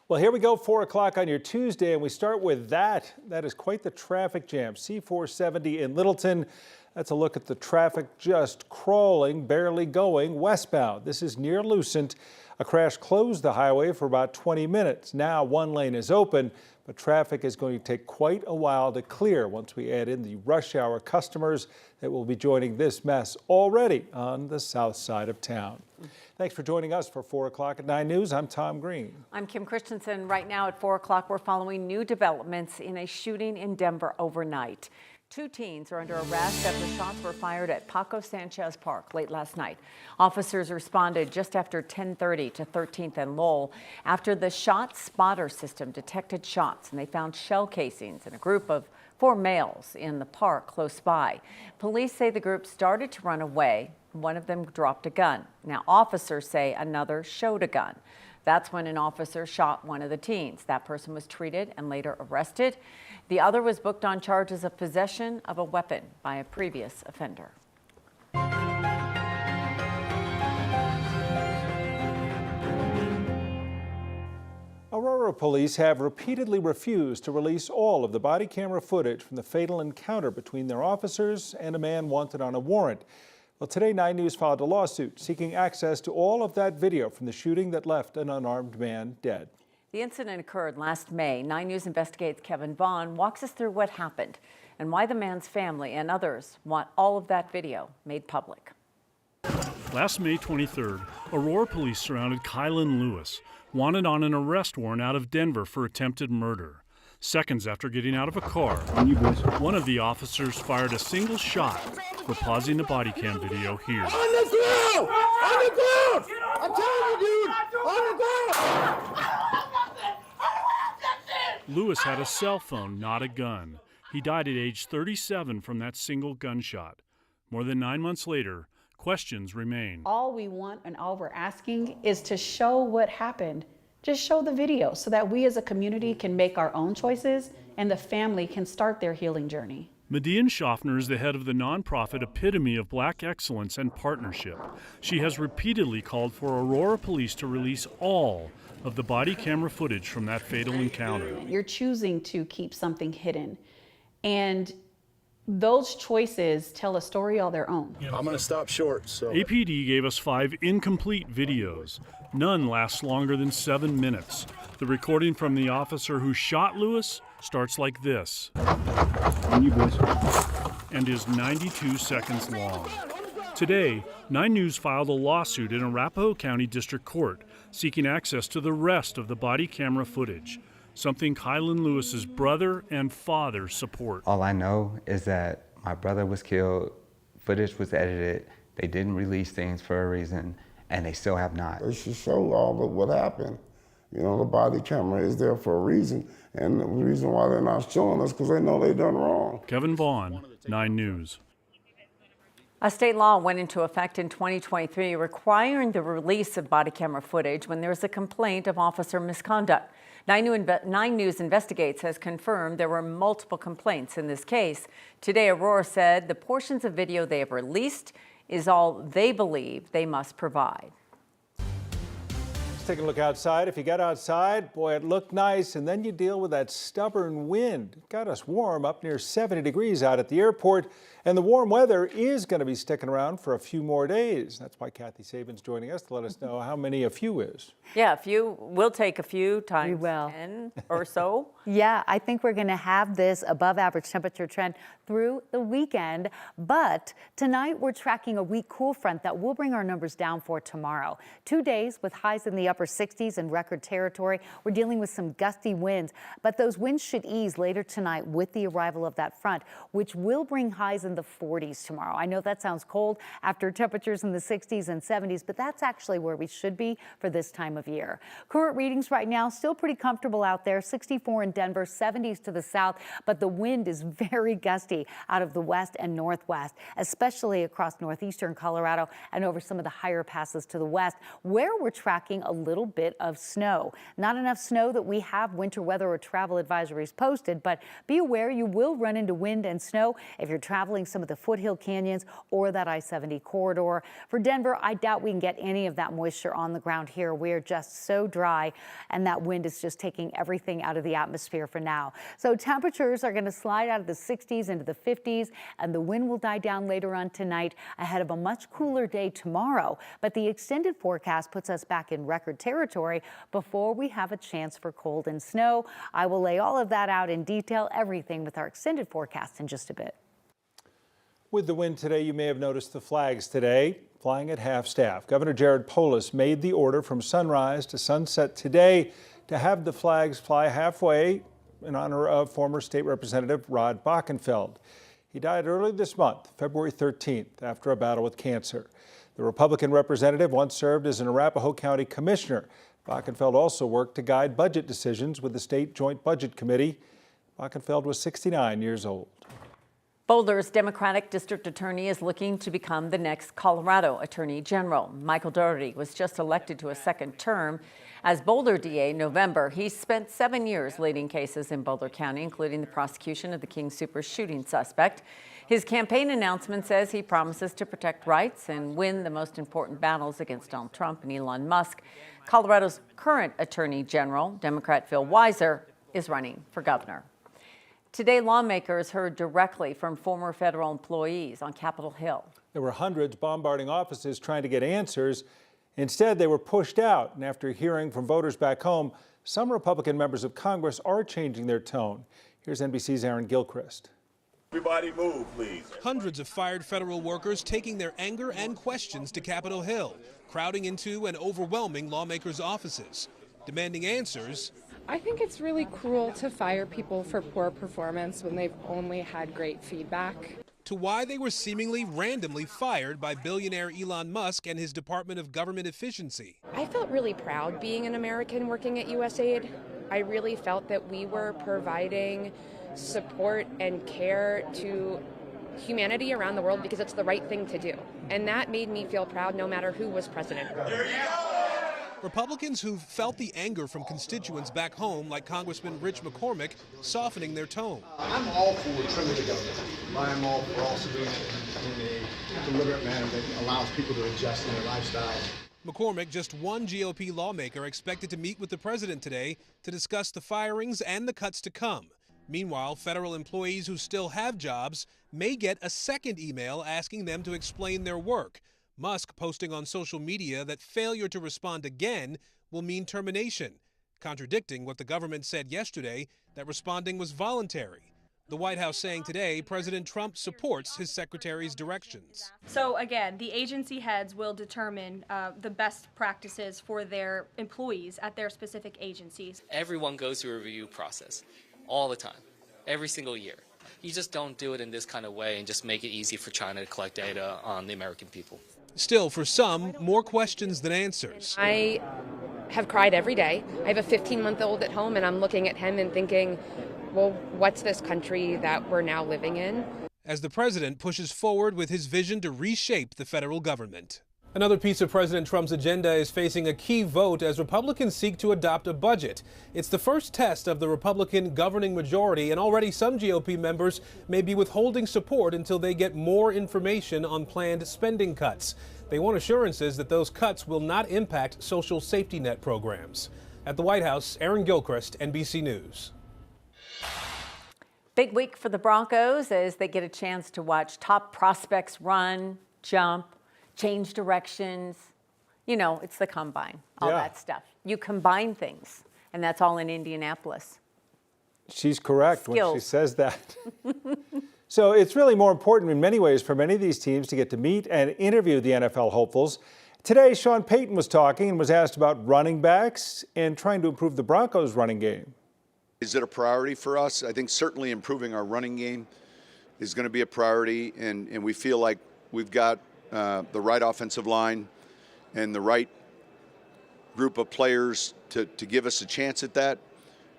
Well, here we go, 4 o'clock on your Tuesday, and we start with that. That is quite the traffic jam. C-470 in Littleton. That's a look at the traffic just crawling, barely going westbound. This is near Lucent. A crash closed the highway for about 20 minutes. Now one lane is open, but traffic is going to take quite a while to clear once we add in the rush hour customers that will be joining this mess already on the south side of town. Thanks for joining us for 4 o'clock at 9 News. I'm Tom Green. I'm Kim Christensen. Right now at 4 o'clock, we're following new developments in a shooting in Denver overnight. 2 teens are under arrest after shots were fired at Paco Sanchez Park late last night. Officers responded just after 10:30 to 13th and Lowell after the shot spotter system detected shots, and they found shell casings in a group of 4 males in the park close by. Police say the group started to run away. One of them dropped a gun. Now officers say another showed a gun. That's when an officer shot one of the teens. That person was treated and later arrested. The other was booked on charges of possession of a weapon by a previous offender. Aurora Police have repeatedly refused to release all of the body camera footage from the fatal encounter between their officers and a man wanted on a warrant. Well, today 9 News filed a lawsuit seeking access to all of that video from the shooting that left an unarmed man dead. The incident occurred last May. 9 News Investigates Kevin Vaughn walks us through what happened and why the man's family and others want all of that video made public. Last May 23rd, Aurora Police surrounded Kylan Lewis, wanted on an arrest warrant out of Denver for attempted murder. Seconds after getting out of a car, one of the officers fired a single shot. We're pausing the body cam video here. On the ground! On the ground! I'm telling you, dude! On the ground! Lewis had a cell phone, not a gun. He died at age 37 from that single gunshot. More than 9 months later, questions remain. All we want and all we're asking is to show what happened. Just show the video so that we as a community can make our own choices and the family can start their healing journey. Median Schaffner is the head of the nonprofit Epitome of Black Excellence and Partnership. She has repeatedly called for Aurora Police to release all of the body camera footage from that fatal encounter. You're choosing to keep something hidden, and those choices tell a story all their own. I'm going to stop short. So APD gave us 5 incomplete videos. None lasts longer than 7 minutes. The recording from the officer who shot Lewis starts like this and is 92 seconds long. Today, 9 News filed a lawsuit in Arapahoe County District Court seeking access to the rest of the body camera footage, something Kylan Lewis's brother and father support. All I know is that my brother was killed, footage was edited, they didn't release things for a reason, and they still have not. They should show all of what happened. You know, the body camera is there for a reason, and the reason why they're not showing us because they know they done wrong. Kevin Vaughn, 9 News. A state law went into effect in 2023 requiring the release of body camera footage when there's a complaint of officer misconduct. 9 News Investigates has confirmed there were multiple complaints in this case. Today, Aurora said the portions of video they have released is all they believe they must provide. Let's take a look outside. If you got outside, boy, it looked nice, and then you deal with that stubborn wind. It got us warm, up near 70 degrees out at the airport, and the warm weather is going to be sticking around for a few more days. That's why Kathy Saban's joining us to let us know how many a few is. Yeah, a few. We'll take a few times. We will. 10 or so. Yeah, I think we're going to have this above average temperature trend through the weekend. But tonight we're tracking a weak cool front that will bring our numbers down for tomorrow. 2 days with highs in the upper 60s in record territory. We're dealing with some gusty winds, but those winds should ease later tonight with the arrival of that front, which will bring highs in the 40s tomorrow. I know that sounds cold after temperatures in the 60s and 70s, but that's actually where we should be for this time of year. Current readings right now still pretty comfortable out there. 64 in Denver, 70s to the south, but the wind is very gusty out of the west and northwest, especially across northeastern Colorado and over some of the higher passes to the west, where we're tracking a little little bit of snow. Not enough snow that we have winter weather or travel advisories posted, but be aware you will run into wind and snow if you're traveling some of the foothill canyons or that I-70 corridor. For Denver, I doubt we can get any of that moisture on the ground here. We're just so dry, and that wind is just taking everything out of the atmosphere for now. So temperatures are going to slide out of the 60s into the 50s, and the wind will die down later on tonight ahead of a much cooler day tomorrow. But the extended forecast puts us back in record territory before we have a chance for cold and snow. I will lay all of that out in detail, everything with our extended forecast in just a bit. With the wind today, you may have noticed the flags today flying at half-staff. Governor Jared Polis made the order from sunrise to sunset today to have the flags fly halfway in honor of former state representative Rod Bockenfeld. He died early this month, February 13th, after a battle with cancer. The Republican representative once served as an Arapahoe County commissioner. Bockenfeld also worked to guide budget decisions with the State Joint Budget Committee. Bockenfeld was 69 years old. Boulder's Democratic District Attorney is looking to become the next Colorado Attorney General. Michael Dougherty was just elected to a second term as Boulder DA in November. He spent 7 years leading cases in Boulder County, including the prosecution of the King Soopers shooting suspect. His campaign announcement says he promises to protect rights and win the most important battles against Donald Trump and Elon Musk. Colorado's current Attorney General, Democrat Phil Weiser, is running for governor. Today, lawmakers heard directly from former federal employees on Capitol Hill. There were hundreds bombarding offices trying to get answers. Instead, they were pushed out. And after hearing from voters back home, some Republican members of Congress are changing their tone. Here's NBC's Aaron Gilchrist. Everybody move, please. Hundreds of fired federal workers taking their anger and questions to Capitol Hill, crowding into and overwhelming lawmakers' offices, demanding answers. I think it's really cruel to fire people for poor performance when they've only had great feedback. To why they were seemingly randomly fired by billionaire Elon Musk and his Department of Government Efficiency. I felt really proud being an American working at USAID. I really felt that we were providing support and care to humanity around the world because it's the right thing to do. And that made me feel proud no matter who was president. Republicans who've felt the anger from constituents back home, like Congressman Rich McCormick, softening their tone. I'm all for trimming the government. I'm all for also doing it in a deliberate manner that allows people to adjust in their lifestyles. McCormick, just one GOP lawmaker, expected to meet with the president today to discuss the firings and the cuts to come. Meanwhile, federal employees who still have jobs may get a second email asking them to explain their work. Musk posting on social media that failure to respond again will mean termination, contradicting what the government said yesterday, that responding was voluntary. The White House saying today President Trump supports his secretary's directions. So again, the agency heads will determine the best practices for their employees at their specific agencies. Everyone goes through a review process all the time, every single year. You just don't do it in this kind of way and just make it easy for China to collect data on the American people. Still, for some, more questions than answers. I have cried every day. I have a 15-month-old at home, and I'm looking at him and thinking, well, what's this country that we're now living in? As the president pushes forward with his vision to reshape the federal government. Another piece of President Trump's agenda is facing a key vote as Republicans seek to adopt a budget. It's the first test of the Republican governing majority, and already some GOP members may be withholding support until they get more information on planned spending cuts. They want assurances that those cuts will not impact social safety net programs. At the White House, Aaron Gilchrist, NBC News. Big week for the Broncos as they get a chance to watch top prospects run, jump, change directions. You know, it's the combine, all that stuff. You combine things, and that's all in Indianapolis. She's correct when she says that. So it's really more important in many ways for many of these teams to get to meet and interview the NFL hopefuls. Today, Sean Payton was talking and was asked about running backs and trying to improve the Broncos' running game. Is it a priority for us? I think certainly improving our running game is going to be a priority, and we feel like we've got the right offensive line and the right group of players to give us a chance at that.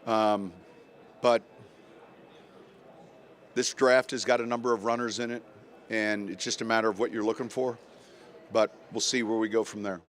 But this draft has got a number of runners in it, and it's just a matter of what you're looking for. But we'll see where we go from there.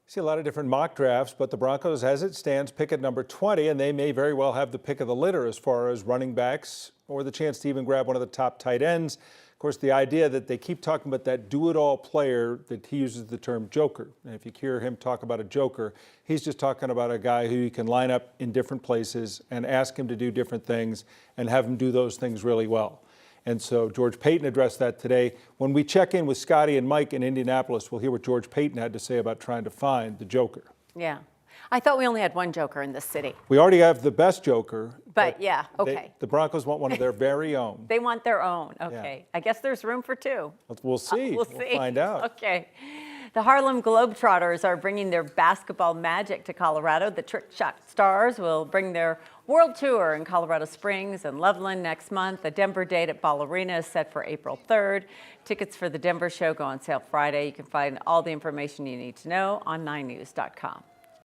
See a lot of different mock drafts, but the Broncos, as it stands, pick at number 20, and they may very well have the pick of the litter as far as running backs or the chance to even grab one of the top tight ends. Of course, the idea that they keep talking about that do-it-all player, that he uses the term joker. And if you hear him talk about a joker, he's just talking about a guy who you can line up in different places and ask him to do different things and have him do those things really well. And so George Payton addressed that today. When we check in with Scotty and Mike in Indianapolis, we'll hear what George Payton had to say about trying to find the joker. Yeah. I thought we only had one joker in this city. We already have the best joker. But yeah, okay. The Broncos want one of their very own. They want their own. Okay. Yeah. I guess there's room for two. We'll see. We'll find out. Okay. The Harlem Globetrotters are bringing their basketball magic to Colorado. The Trick Shot Stars will bring their world tour in Colorado Springs and Loveland next month. The Denver date at Ball Arena is set for April 3rd. Tickets for the Denver show go on sale Friday. You can find all the information you need to know on 9news.com.